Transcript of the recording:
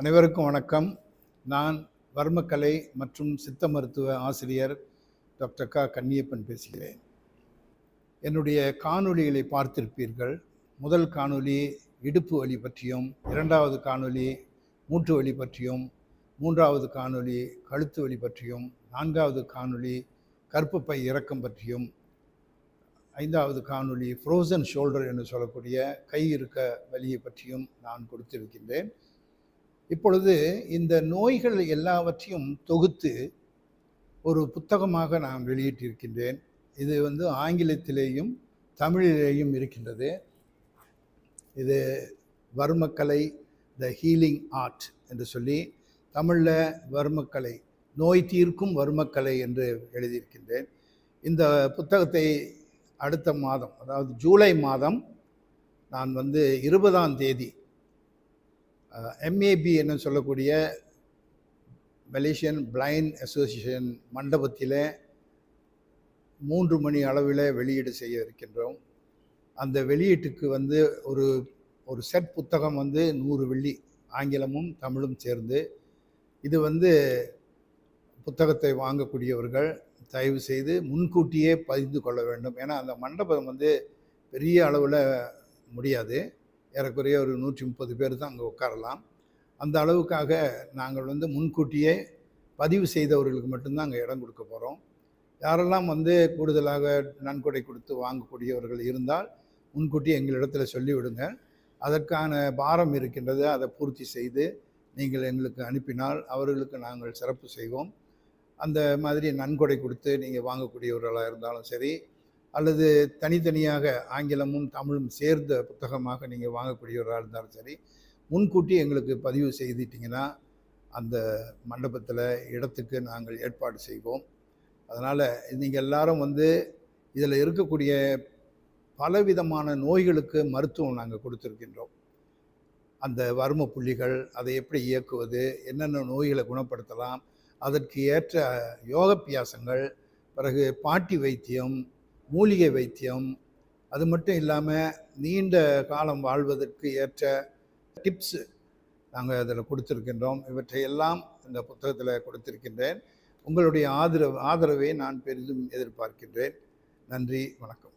அனைவருக்கும் வணக்கம். நான் வர்மக்கலை மற்றும் சித்த மருத்துவ ஆசிரியர் டாக்டர் கன்னியப்பன் பேசுகிறேன். என்னுடைய காணொளிகளை பார்த்திருப்பீர்கள். முதல் காணொளி இடுப்பு வலி பற்றியும், இரண்டாவது காணொளி மூட்டு வலி பற்றியும், மூன்றாவது காணொளி கழுத்து வலி பற்றியும், நான்காவது காணொளி கர்ப்பப்பை இறக்கம் பற்றியும், ஐந்தாவது காணொளி ஃப்ரோசன் ஷோல்டர் என்று சொல்லக்கூடிய கை இருக்க வலியை பற்றியும் நான் கொடுத்திருக்கின்றேன். இப்பொழுது இந்த நோய்கள் எல்லாவற்றையும் தொகுத்து ஒரு புத்தகமாக நான் வெளியிட்டிருக்கின்றேன். இது ஆங்கிலத்திலேயும் தமிழிலேயும் இருக்கின்றது. இது வர்மக்கலை த ஹீலிங் ஆர்ட் என்று சொல்லி தமிழில் வர்மக்கலை நோய் தீர்க்கும் வர்மக்கலை என்று எழுதியிருக்கின்றேன். இந்த புத்தகத்தை அடுத்த மாதம், அதாவது ஜூலை மாதம் நான் 20ஆம் தேதி MAB என்று சொல்லக்கூடிய மலேசியன் பிளைண்ட் அசோசியேஷன் மண்டபத்தில் 3 மணி அளவில் வெளியீடு செய்ய இருக்கின்றோம். அந்த வெளியீட்டுக்கு ஒரு செட் புத்தகம் 100 வெள்ளி, ஆங்கிலமும் தமிழும் சேர்ந்து. இது புத்தகத்தை வாங்கக்கூடியவர்கள் தயவு செய்து முன்கூட்டியே பதிந்து கொள்ள வேண்டும். ஏன்னா அந்த மண்டபம் பெரிய அளவில் முடியாது. ஏறக்குறைய ஒரு 130 பேர் தான் அங்கே உட்காரலாம். அந்த அளவுக்காக நாங்கள் முன்கூட்டியே பதிவு செய்தவர்களுக்கு மட்டும்தான் அங்கே இடம் கொடுக்க போகிறோம். யாரெல்லாம் கூடுதலாக நன்கொடை கொடுத்து வாங்கக்கூடியவர்கள் இருந்தால் முன்கூட்டி எங்களிடத்தில் சொல்லிவிடுங்க. அதற்கான பாரம் இருக்கின்றது, அதை பூர்த்தி செய்து நீங்கள் எங்களுக்கு அனுப்பினால் அவர்களுக்கு நாங்கள் சிறப்பு செய்வோம். அந்த மாதிரி நன்கொடை கொடுத்து நீங்கள் வாங்கக்கூடியவர்களாக இருந்தாலும் சரி, அல்லது தனித்தனியாக ஆங்கிலமும் தமிழும் சேர்ந்த புத்தகமாக நீங்கள் வாங்கக்கூடியவராக இருந்தாலும் சரி, முன்கூட்டி எங்களுக்கு பதிவு செய்துட்டிங்கன்னா அந்த மண்டபத்தில் இடத்துக்கு நாங்கள் ஏற்பாடு செய்வோம். அதனால் நீங்கள் எல்லாரும் இதில் இருக்கக்கூடிய பலவிதமான நோய்களுக்கு மருத்துவம் நாங்கள் கொடுத்துருக்கின்றோம். அந்த வர்ம புள்ளிகள், அதை எப்படி இயக்குவது, என்னென்ன நோய்களை குணப்படுத்தலாம், அதற்கு ஏற்ற யோகப்பியாசங்கள், பிறகு பாட்டி வைத்தியம், மூலிகை வைத்தியம், அது மட்டும் இல்லாமல் நீண்ட காலம் வாழ்வதற்கு ஏற்ற டிப்ஸு நாங்கள் அதில் கொடுத்துருக்கின்றோம். இவற்றையெல்லாம் இந்த புத்தகத்தில் கொடுத்திருக்கின்றேன். உங்களுடைய ஆதரவை நான் பெரிதும் எதிர்பார்க்கின்றேன். நன்றி, வணக்கம்.